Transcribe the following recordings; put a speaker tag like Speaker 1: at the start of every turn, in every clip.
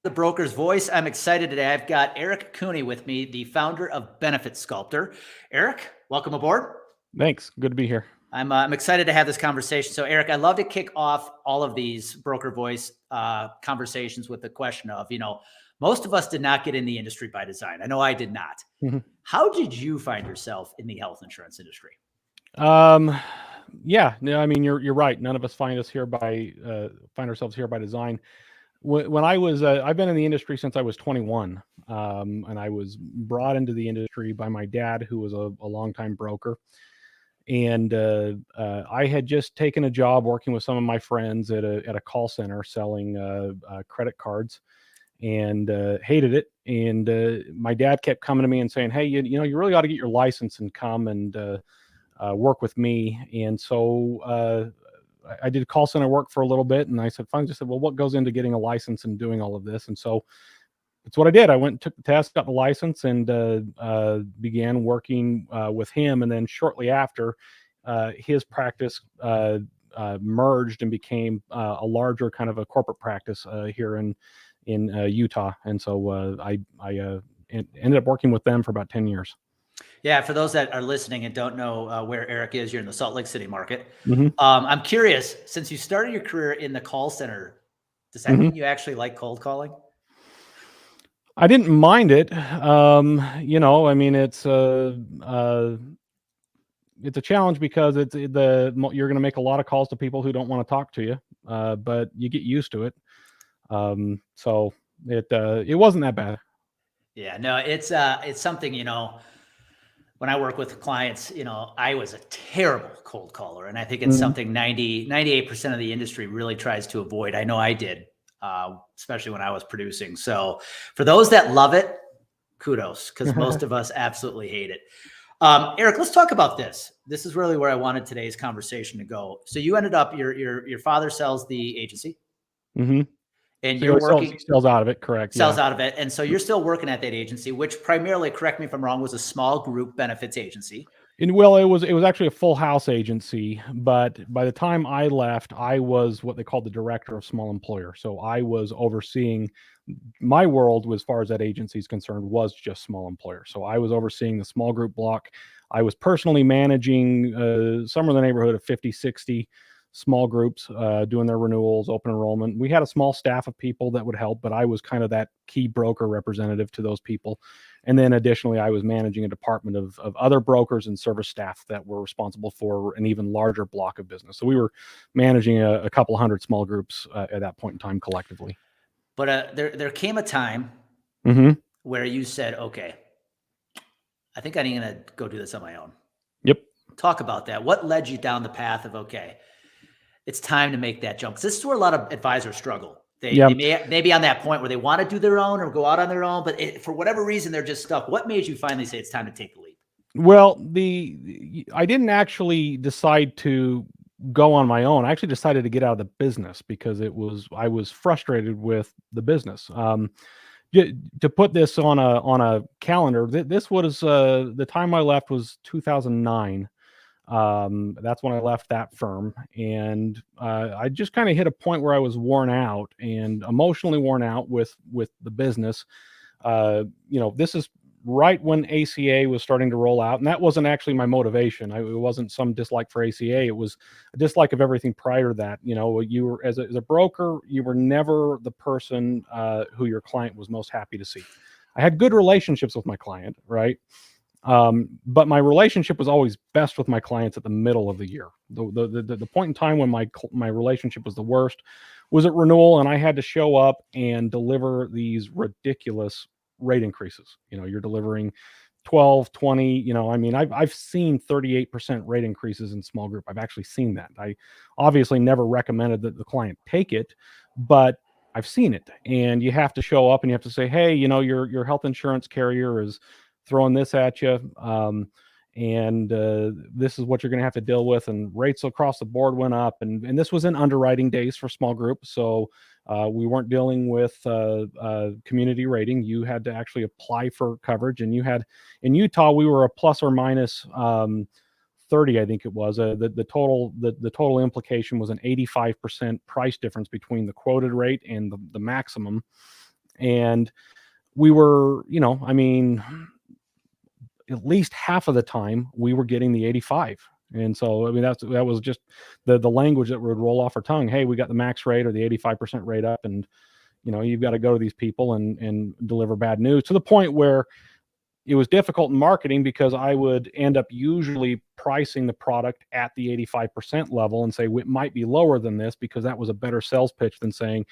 Speaker 1: The Broker's Voice. I'm excited today. I've got Erick Kuhni with me, the founder of Benefit Sculptor. Erick, welcome aboard.
Speaker 2: Thanks. Good to be here.
Speaker 1: I'm excited to have this conversation. So, Erick, I love to kick off all of these Broker Voice conversations with the question of, most of us did not get in the industry by design. I know I did not.
Speaker 2: Mm-hmm.
Speaker 1: How did you find yourself in the health insurance industry?
Speaker 2: Yeah, no, I mean, you're right. None of us find ourselves here by design. When I was, I've been in the industry since I was 21, and I was brought into the industry by my dad, who was a longtime broker. And I had just taken a job working with some of my friends at a call center selling credit cards, and hated it. And my dad kept coming to me and saying, "Hey, you really ought to get your license and come and work with me." And so I did call center work for a little bit, and I said, fine. Just said, well, what goes into getting a license and doing all of this? And so that's what I did. I went and took the test, got the license, and began working with him. And then shortly after, his practice merged and became a larger kind of a corporate practice here in Utah. And so I ended up working with them for about 10 years.
Speaker 1: Yeah, for those that are listening and don't know where Erick is, you're in the Salt Lake City market.
Speaker 2: Mm-hmm.
Speaker 1: I'm curious, since you started your career in the call center, does that mean you actually like cold calling?
Speaker 2: I didn't mind it. I mean, it's a challenge because you're going to make a lot of calls to people who don't want to talk to you, but you get used to it. So it wasn't that bad.
Speaker 1: Yeah, no, it's something, when I work with clients, I was a terrible cold caller. And I think it's something 98% of the industry really tries to avoid. I know I did, especially when I was producing. So for those that love it, kudos, because most of us absolutely hate it. Erick, let's talk about this. This is really where I wanted today's conversation to go. So you ended up, your father sells the agency.
Speaker 2: Mm-hmm.
Speaker 1: And so you're working.
Speaker 2: Sells out of it, correct?
Speaker 1: Sells out of it. And so you're still working at that agency, which primarily, correct me if I'm wrong, was a small group benefits agency.
Speaker 2: And well, it was actually a full house agency, but by the time I left, I was what they called the director of small employer. So I was overseeing, my world, as far as that agency is concerned, was just small employer. So I was overseeing the small group block. I was personally managing somewhere in the neighborhood of 50, 60 small groups, doing their renewals, open enrollment. We had a small staff of people that would help, but I was kind of that key broker representative to those people. And then additionally, I was managing a department of other brokers and service staff that were responsible for an even larger block of business. So we were managing a couple hundred small groups at that point in time collectively.
Speaker 1: But there came a time where you said, okay, I think I'm going to go do this on my own.
Speaker 2: Yep.
Speaker 1: Talk about that. What led you down the path of, okay, it's time to make that jump? Because this is where a lot of advisors struggle. They may be on that point where they want to do their own or go out on their own, but for whatever reason, they're just stuck. What made you finally say it's time to take the leap?
Speaker 2: Well, I didn't actually decide to go on my own. I actually decided to get out of the business because I was frustrated with the business. To put this on a calendar, this was the time I left was 2009. That's when I left that firm, and I just kind of hit a point where I was worn out and emotionally worn out with the business. This is right when ACA was starting to roll out, and that wasn't actually my motivation. It wasn't some dislike for ACA. It was a dislike of everything prior to that. You were as a broker, you were never the person who your client was most happy to see. I had good relationships with my client, right? But my relationship was always best with my clients at the middle of the year. The point in time when my relationship was the worst was at renewal, and I had to show up and deliver these ridiculous rate increases. You're delivering 12, 20, I mean, I've seen 38% rate increases in small group. I've actually seen that. I obviously never recommended that the client take it, but I've seen it. And you have to show up and you have to say, hey, your health insurance carrier is throwing this at you. And this is what you're going to have to deal with. And rates across the board went up. And this was in underwriting days for small group. So we weren't dealing with community rating. You had to actually apply for coverage. And you had, in Utah, we were a plus or minus 30, I think it was. The total implication was an 85% price difference between the quoted rate and the maximum. And we were, I mean, at least half of the time we were getting the 85. And so, I mean, that was just the language that would roll off our tongue. Hey, we got the max rate or the 85% rate up, and you've got to go to these people and deliver bad news, to the point where it was difficult in marketing, because I would end up usually pricing the product at the 85% level and say it might be lower than this, because that was a better sales pitch than saying,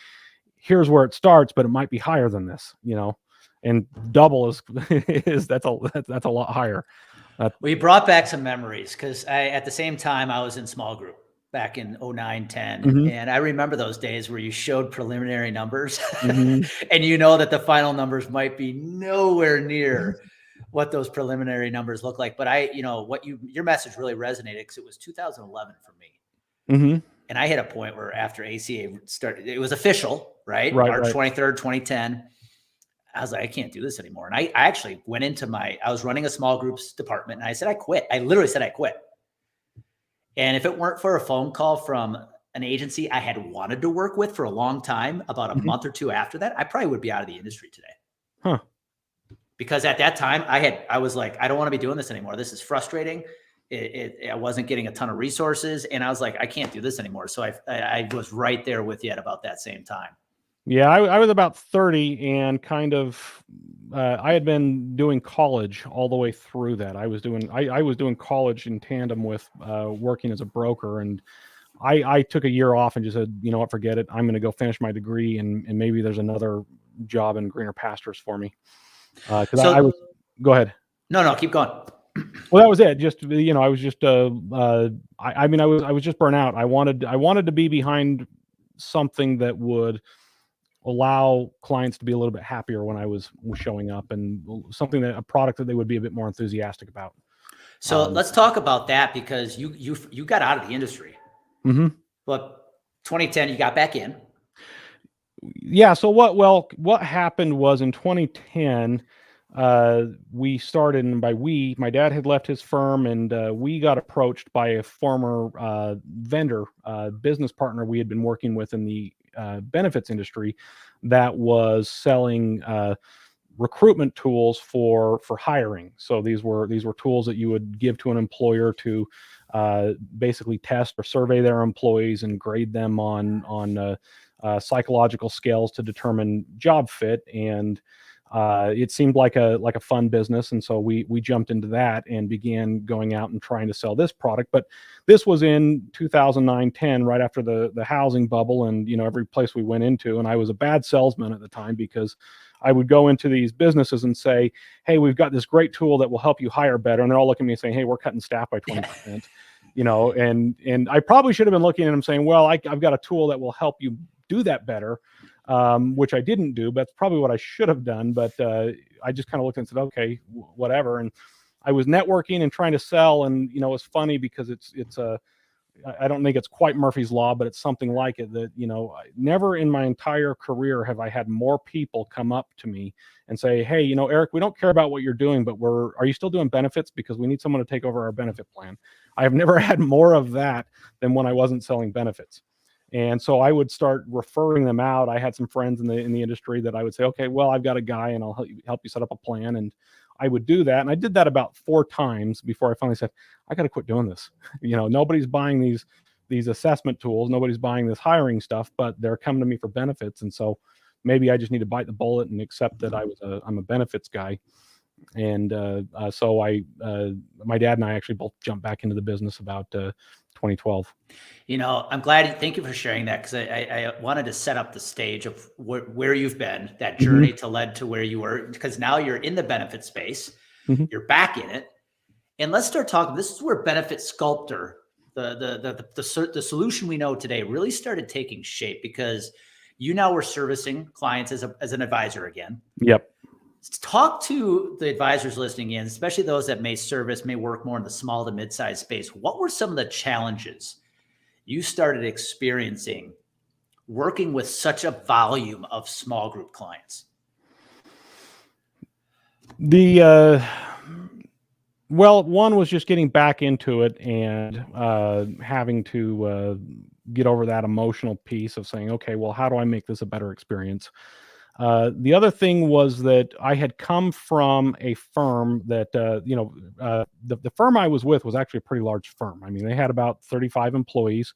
Speaker 2: here's where it starts, but it might be higher than this, and double is that's a lot higher.
Speaker 1: Well, you brought back some memories, because at the same time I was in small group back in 09, 10.
Speaker 2: Mm-hmm.
Speaker 1: And I remember those days where you showed preliminary numbers
Speaker 2: Mm-hmm.
Speaker 1: and that the final numbers might be nowhere near what those preliminary numbers look like. But your message really resonated, because it was 2011 for me.
Speaker 2: Mm-hmm.
Speaker 1: And I hit a point where after ACA started, it was official, right?
Speaker 2: Right,
Speaker 1: March
Speaker 2: right.
Speaker 1: 23rd, 2010. I was like, I can't do this anymore. And I actually went into I was running a small groups department, and I said, I quit. I literally said I quit. And if it weren't for a phone call from an agency I had wanted to work with for a long time, about a month or two after that, I probably would be out of the industry today.
Speaker 2: Huh.
Speaker 1: Because at that time I was like, I don't want to be doing this anymore. This is frustrating. I wasn't getting a ton of resources, and I was like, I can't do this anymore. So I was right there with you at about that same time.
Speaker 2: Yeah, I was about 30, and kind of, I had been doing college all the way through that. I was doing college in tandem with working as a broker, and I took a year off and just said, you know what, forget it. I'm going to go finish my degree, and maybe there's another job in greener pastures for me. Because I was, go ahead.
Speaker 1: No, keep going.
Speaker 2: Well, that was it. Just, I was just, I was just burnt out. I wanted to be behind something that would allow clients to be a little bit happier when I was showing up, and a product that they would be a bit more enthusiastic about.
Speaker 1: So let's talk about that, because you got out of the industry.
Speaker 2: Mm-hmm.
Speaker 1: But 2010, you got back in.
Speaker 2: Yeah. So what happened was, in 2010, we started, and by we, my dad had left his firm, and we got approached by a former vendor, business partner we had been working with in the benefits industry, that was selling recruitment tools for hiring. So these were tools that you would give to an employer to basically test or survey their employees and grade them on psychological scales to determine job fit. And it seemed like a fun business, and so we jumped into that and began going out and trying to sell this product. But this was in 2009-10, right after the housing bubble, and every place we went into, and I was a bad salesman at the time, because I would go into these businesses and say, hey, we've got this great tool that will help you hire better, and they're all looking at me and saying, hey, we're cutting staff by 20%. And I probably should have been looking at them saying, well, I've got a tool that will help you do that better. Which I didn't do, but that's probably what I should have done. But I just kind of looked and said, okay, whatever. And I was networking and trying to sell, and it's funny, because I don't think it's quite Murphy's Law, but it's something like it, that never in my entire career have I had more people come up to me and say, hey, Eric, we don't care about what you're doing, but are you still doing benefits? Because we need someone to take over our benefit plan. I have never had more of that than when I wasn't selling benefits. And so I would start referring them out. I had some friends in the industry that I would say, okay, well, I've got a guy, and I'll help you set up a plan. And I would do that. And I did that about 4 times before I finally said, I got to quit doing this. Nobody's buying these assessment tools. Nobody's buying this hiring stuff, but they're coming to me for benefits. And so maybe I just need to bite the bullet and accept that I'm a benefits guy. And so my dad and I actually both jumped back into the business about 2012.
Speaker 1: I'm glad. Thank you for sharing that, because I wanted to set up the stage of where you've been, that journey to lead to where you were, because now you're in the benefit space, you're back in it, and let's start talking. This is where Benefit Sculptor, the solution we know today, really started taking shape, because you now were servicing clients as an advisor again.
Speaker 2: Yep.
Speaker 1: Talk to the advisors listening in, especially those that may work more in the small to mid-sized space. What were some of the challenges you started experiencing working with such a volume of small group clients?
Speaker 2: Well, one was just getting back into it, and having to get over that emotional piece of saying, okay, well, how do I make this a better experience? The other thing was that I had come from a firm that, the firm I was with was actually a pretty large firm. I mean, they had about 35 employees.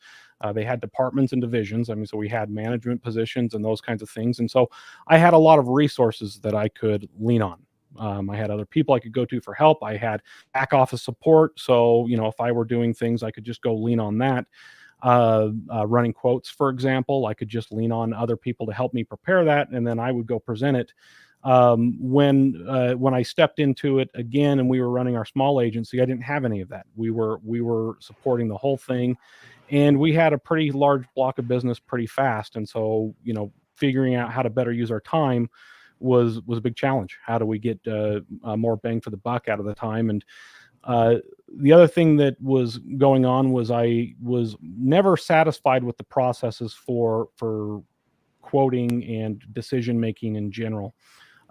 Speaker 2: They had departments and divisions. I mean, so we had management positions and those kinds of things. And so I had a lot of resources that I could lean on. I had other people I could go to for help. I had back office support. So, if I were doing things, I could just go lean on that. Running quotes, for example, I could just lean on other people to help me prepare that, and then I would go present it. When I stepped into it again, and we were running our small agency, I didn't have any of that. We were supporting the whole thing, and we had a pretty large block of business pretty fast. And so, figuring out how to better use our time was a big challenge. How do we get more bang for the buck out of the time? And the other thing that was going on was I was never satisfied with the processes for quoting and decision making in general.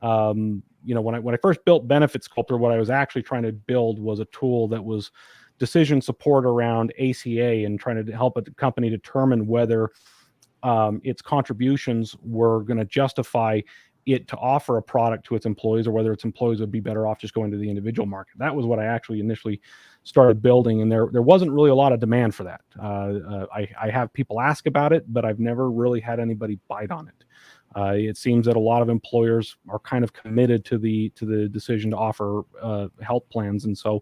Speaker 2: When I first built Benefit Sculptor, what I was actually trying to build was a tool that was decision support around ACA and trying to help a company determine whether its contributions were going to justify it to offer a product to its employees, or whether its employees would be better off just going to the individual market. That was what I actually initially started building, and there wasn't really a lot of demand for that. I have people ask about it, but I've never really had anybody bite on it. It seems that a lot of employers are kind of committed to the decision to offer health plans, and so,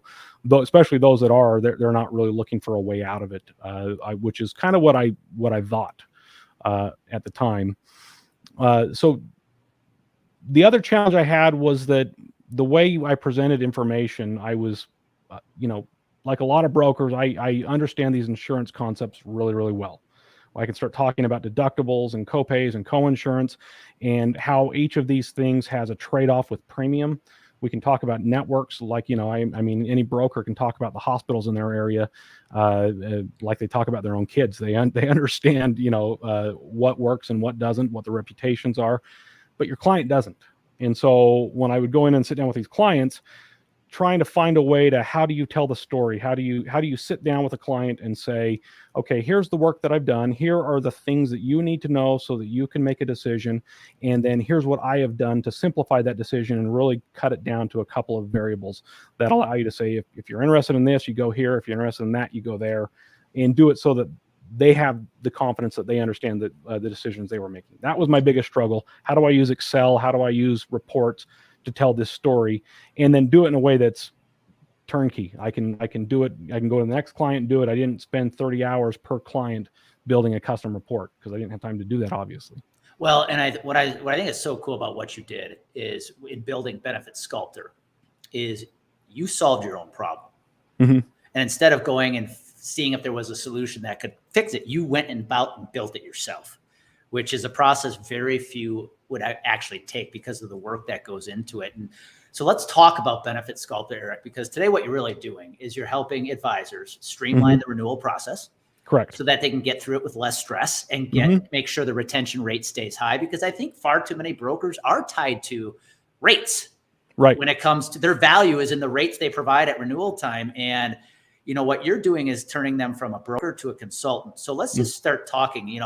Speaker 2: especially those that are, they're not really looking for a way out of it, which is kind of what I thought at the time. So the other challenge I had was that the way I presented information, I was, like a lot of brokers, I understand these insurance concepts really, really well. I can start talking about deductibles and copays and coinsurance and how each of these things has a trade-off with premium. We can talk about networks, like, I mean, any broker can talk about the hospitals in their area, like they talk about their own kids. They understand, what works and what doesn't, what the reputations are, but your client doesn't. And so when I would go in and sit down with these clients, trying to find a way to, how do you tell the story? How do you sit down with a client and say, okay, here's the work that I've done. Here are the things that you need to know so that you can make a decision. And then here's what I have done to simplify that decision and really cut it down to a couple of variables that allow you to say, if you're interested in this, you go here. If you're interested in that, you go there, and do it so that they have the confidence that they understand that the decisions they were making. That was my biggest struggle. How do I use Excel? How do I use reports to tell this story, and then do it in a way that's turnkey? I can do it. I can go to the next client and do it. I didn't spend 30 hours per client building a custom report because I didn't have time to do that, obviously.
Speaker 1: Well, and what I think is so cool about what you did is, in building Benefit Sculptor, is you solved your own problem. Mm-hmm. And instead of going and seeing if there was a solution that could fix it, you went and built it yourself, which is a process very few would actually take because of the work that goes into it. And so let's talk about Benefit Sculptor, Erick, because today what you're really doing is you're helping advisors streamline the renewal process.
Speaker 2: Correct.
Speaker 1: So that they can get through it with less stress and make sure the retention rate stays high, because I think far too many brokers are tied to rates. Right. When it comes to their value is in the rates they provide at renewal time. And what you're doing is turning them from a broker to a consultant. So let's just start talking,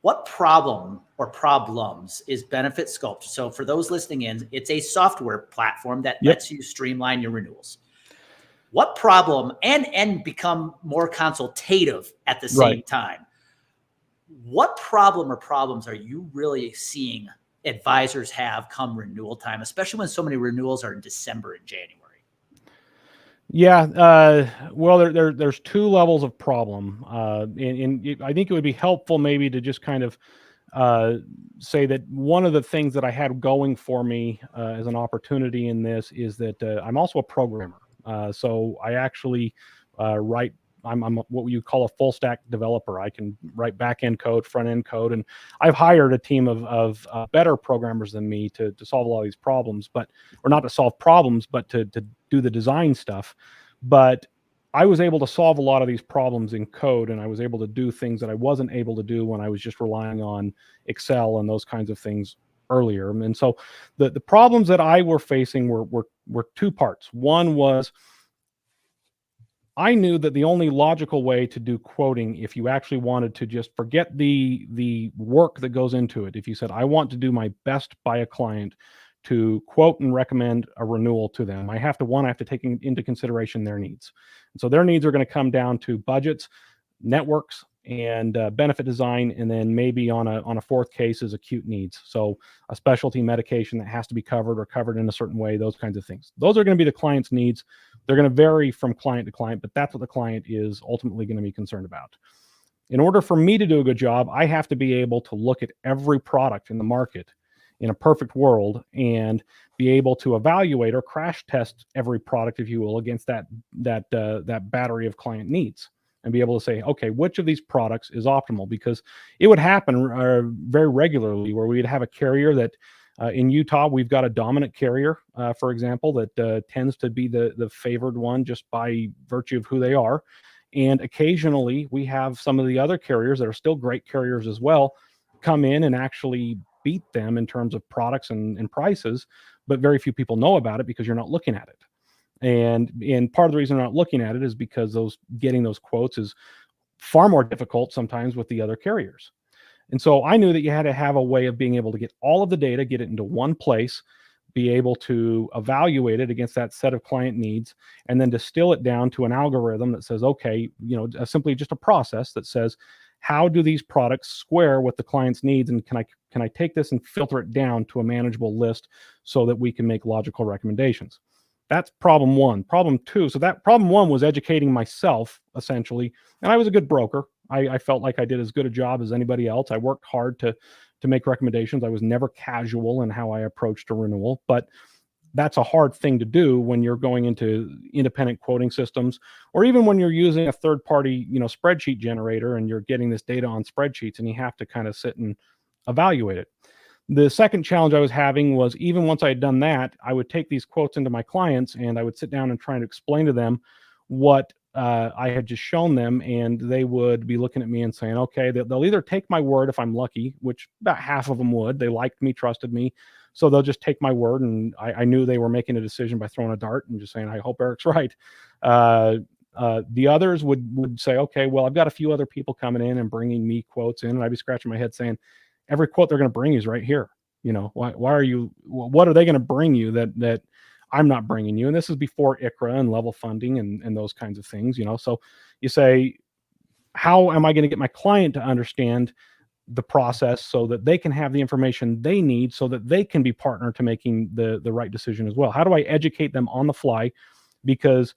Speaker 1: what problem or problems is Benefit Sculptor? So for those listening in, it's a software platform that lets you streamline your renewals. What problem, and become more consultative at the same time. What problem or problems are you really seeing advisors have come renewal time, especially when so many renewals are in December and January?
Speaker 2: Yeah, well, there's two levels of problem, and I think it would be helpful maybe to just kind of say that one of the things that I had going for me as an opportunity in this is that I'm also a programmer. So I actually write. I'm what you call a full stack developer. I can write back end code, front end code, and I've hired a team of better programmers than me to solve a lot of these problems, or not to solve problems, but to do the design stuff. But I was able to solve a lot of these problems in code, and I was able to do things that I wasn't able to do when I was just relying on Excel and those kinds of things earlier. And so the problems that I were facing were two parts. One was I knew that the only logical way to do quoting, if you actually wanted to just forget the work that goes into it, if you said, I want to do my best by a client to quote and recommend a renewal to them, I have to take into consideration their needs. And so their needs are going to come down to budgets, networks, and benefit design, and then maybe on a fourth case is acute needs. So a specialty medication that has to be covered or covered in a certain way, those kinds of things. Those are going to be the client's needs. They're going to vary from client to client, but that's what the client is ultimately going to be concerned about. In order for me to do a good job, I have to be able to look at every product in the market in a perfect world and be able to evaluate or crash test every product, if you will, against that battery of client needs, and be able to say, okay, which of these products is optimal? Because it would happen very regularly where we'd have a carrier that in Utah, we've got a dominant carrier, for example, that tends to be the favored one just by virtue of who they are. And occasionally we have some of the other carriers that are still great carriers as well come in and actually beat them in terms of products and prices, but very few people know about it because you're not looking at it. And part of the reason we're not looking at it is because getting those quotes is far more difficult sometimes with the other carriers. And so I knew that you had to have a way of being able to get all of the data, get it into one place, be able to evaluate it against that set of client needs, and then distill it down to an algorithm that says, okay, simply just a process that says, how do these products square with the client's needs? And can I take this and filter it down to a manageable list so that we can make logical recommendations? That's problem one. Problem two, so that problem one was educating myself, essentially. And I was a good broker. I felt like I did as good a job as anybody else. I worked hard to make recommendations. I was never casual in how I approached a renewal, but that's a hard thing to do when you're going into independent quoting systems, or even when you're using a third-party, spreadsheet generator and you're getting this data on spreadsheets and you have to kind of sit and evaluate it. The second challenge I was having was, even once I had done that, I would take these quotes into my clients and I would sit down and try to explain to them what I had just shown them, and they would be looking at me and saying, okay, they'll either take my word if I'm lucky, which about half of them would. They liked me, trusted me, so they'll just take my word, and I knew they were making a decision by throwing a dart and just saying, I hope Erick's right. The others would say, okay, well, I've got a few other people coming in and bringing me quotes in, and I'd be scratching my head saying, every quote they're going to bring you is right here. Why are you? What are they going to bring you that I'm not bringing you? And this is before ICRA and level funding and those kinds of things. So you say, how am I going to get my client to understand the process so that they can have the information they need so that they can be partner to making the right decision as well? How do I educate them on the fly? Because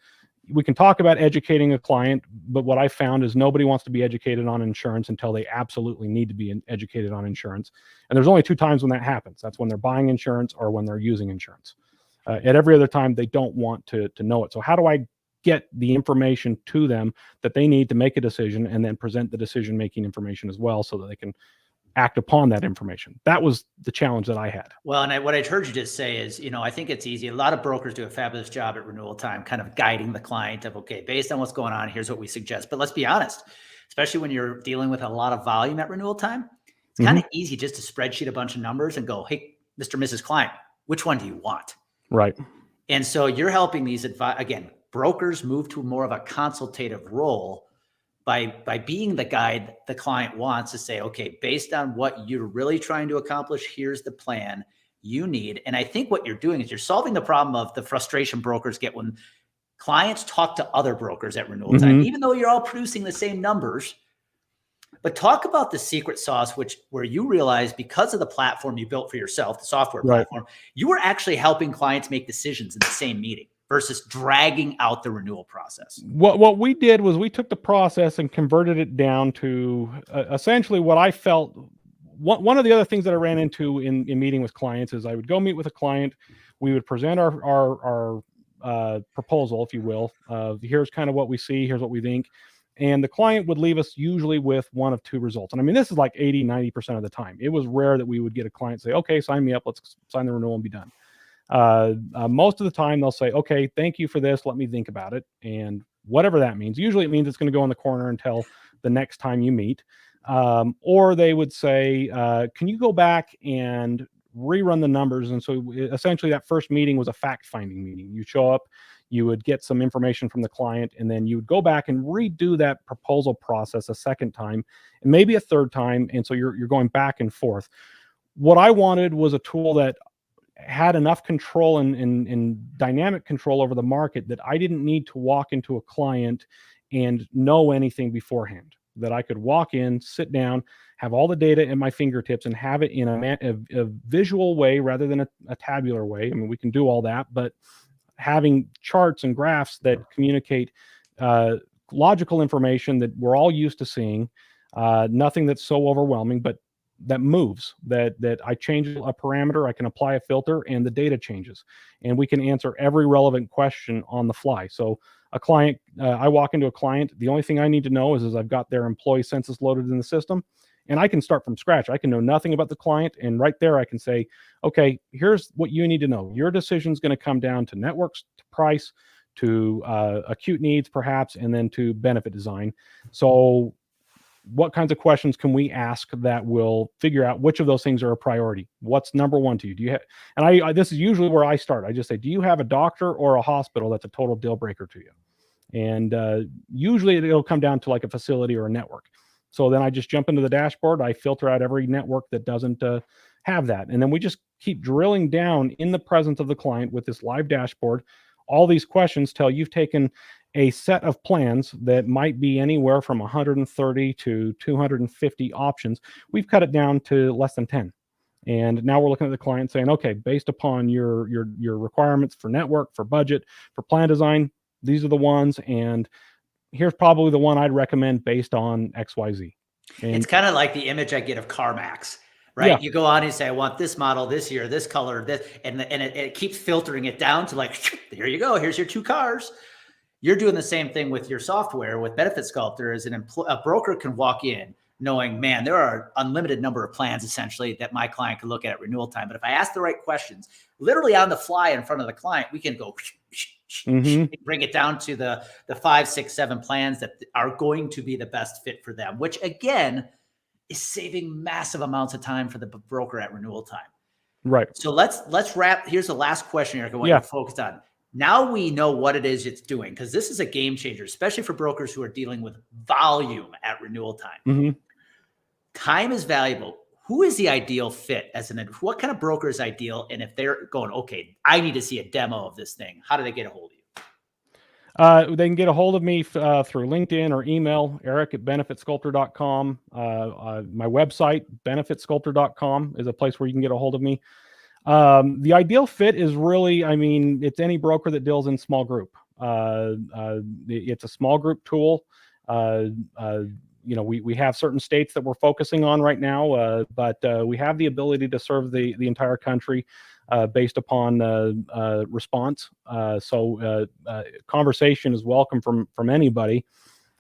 Speaker 2: we can talk about educating a client, but what I found is nobody wants to be educated on insurance until they absolutely need to be educated on insurance. And there's only two times when that happens. That's when they're buying insurance or when they're using insurance. At every other time, they don't want to know it. So how do I get the information to them that they need to make a decision, and then present the decision-making information as well so that they can act upon that information? That was the challenge that I had.
Speaker 1: Well, and what I heard you just say is, I think it's easy. A lot of brokers do a fabulous job at renewal time, kind of guiding the client of, okay, based on what's going on, here's what we suggest. But let's be honest, especially when you're dealing with a lot of volume at renewal time, it's kind of easy just to spreadsheet a bunch of numbers and go, hey, Mr. and Mrs. Client, which one do you want?
Speaker 2: Right.
Speaker 1: And so you're helping these, again, brokers move to more of a consultative role by being the guide the client wants, to say, okay, based on what you're really trying to accomplish, here's the plan you need. And I think what you're doing is you're solving the problem of the frustration brokers get when clients talk to other brokers at renewal time, even though you're all producing the same numbers. But talk about the secret sauce, where you realize, because of the platform you built for yourself, the software platform, you were actually helping clients make decisions in the same meeting versus dragging out the renewal process.
Speaker 2: What we did was we took the process and converted it down to essentially what I felt. One of the other things that I ran into in meeting with clients is I would go meet with a client. We would present our proposal, if you will. Here's kind of what we see. Here's what we think. And the client would leave us usually with one of two results. And I mean, this is like 80-90% of the time. It was rare that we would get a client say, okay, sign me up, let's sign the renewal and be done. Most of the time they'll say, okay, thank you for this, let me think about it. And whatever that means, usually it means it's going to go in the corner until the next time you meet. Or they would say, can you go back and rerun the numbers? And so essentially that first meeting was a fact-finding meeting. You show up, You would get some information from the client, and then you would go back and redo that proposal process a second time, and maybe a third time. And so you're going back and forth. What I wanted was a tool that had enough control and dynamic control over the market that I didn't need to walk into a client and know anything beforehand. That I could walk in, sit down, have all the data at my fingertips, and have it in a visual way rather than a tabular way. I mean, we can do all that, but having charts and graphs that communicate logical information that we're all used to seeing, nothing that's so overwhelming, but that moves, that I change a parameter, I can apply a filter, and the data changes, and we can answer every relevant question on the fly. So a client, I walk into a client, the only thing I need to know is I've got their employee census loaded in the system, and I can start from scratch. I can know nothing about the client, and right there I can say, okay, here's what you need to know. Your decision is going to come down to networks, to price, to acute needs perhaps, and then to benefit design. So what kinds of questions can we ask that will figure out which of those things are a priority? What's number one to you? Do you have, and I this is usually where I start. I just say, do you have a doctor or a hospital that's a total deal breaker to you? And usually it'll come down to like a facility or a network. So then I just jump into the dashboard. I filter out every network that doesn't have that. And then we just keep drilling down in the presence of the client with this live dashboard. All these questions till you've taken a set of plans that might be anywhere from 130 to 250 options. We've cut it down to less than 10. And now we're looking at the client saying, okay, based upon your requirements for network, for budget, for plan design, these are the ones. And here's probably the one I'd recommend based on XYZ. And
Speaker 1: it's kind of like the image I get of CarMax, right? Yeah. You go on and say, I want this model, this year, this color, this, and it keeps filtering it down to like, there you go. Here's your 2 cars. You're doing the same thing with your software with Benefit Sculptor. As a broker can walk in knowing, man, there are unlimited number of plans essentially that my client can look at renewal time. But if I ask the right questions, literally on the fly in front of the client, we can go bring it down to the 5, 6, 7 plans that are going to be the best fit for them, which again is saving massive amounts of time for the broker at renewal time.
Speaker 2: Right.
Speaker 1: So let's wrap. Here's the last question, Eric, I want you to focus on. Now we know what it is it's doing, because this is a game changer, especially for brokers who are dealing with volume at renewal time. Time is valuable. Who is the ideal fit what kind of broker is ideal? And if they're going, okay, I need to see a demo of this thing, how do they get a hold of you?
Speaker 2: They can get a hold of me through LinkedIn or email, Erick@benefitsculptor.com. My website, benefitsculptor.com, is a place where you can get a hold of me. The ideal fit is really, I mean, it's any broker that deals in small group. It's a small group tool. We have certain states that we're focusing on right now, but we have the ability to serve the entire country based upon response. So conversation is welcome from anybody.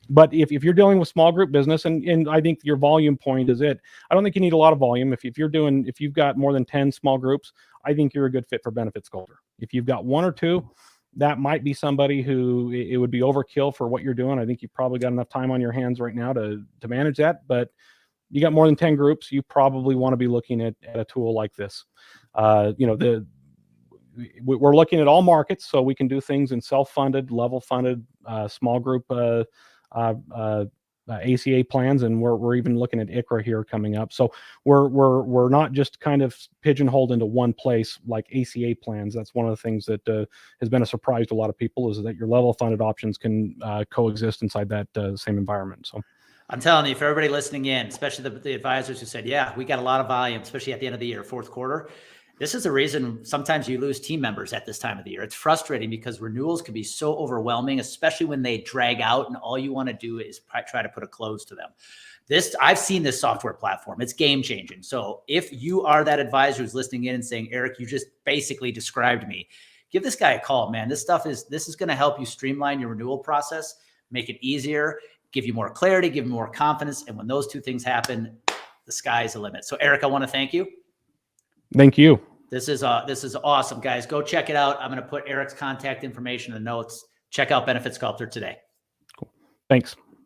Speaker 2: But if you're dealing with small group business, and I think your volume point is it, I don't think you need a lot of volume. If you've got more than 10 small groups, I think you're a good fit for Benefit Sculptor. If you've got 1 or 2, that might be somebody who it would be overkill for what you're doing. I think you've probably got enough time on your hands right now to manage that. But you got more than 10 groups, you probably want to be looking at a tool like this. We're looking at all markets, so we can do things in self-funded, level-funded, small group ACA plans, and we're even looking at ICRA here coming up. So we're not just kind of pigeonholed into one place like ACA plans. That's one of the things that has been a surprise to a lot of people, is that your level funded options can coexist inside that same environment. So
Speaker 1: I'm telling you, for everybody listening in, especially the advisors who said, yeah, we got a lot of volume, especially at the end of the year, fourth quarter. This is the reason sometimes you lose team members at this time of the year. It's frustrating because renewals can be so overwhelming, especially when they drag out and all you want to do is try to put a close to them. I've seen this software platform. It's game changing. So if you are that advisor who's listening in and saying, Eric, you just basically described me, give this guy a call, man. This is going to help you streamline your renewal process, make it easier, give you more clarity, give you more confidence. And when those 2 things happen, the sky is the limit. So Eric, I want to thank you.
Speaker 2: Thank you.
Speaker 1: This is awesome, guys. Go check it out. I'm going to put Eric's contact information in the notes. Check out Benefit Sculptor today.
Speaker 2: Cool. Thanks.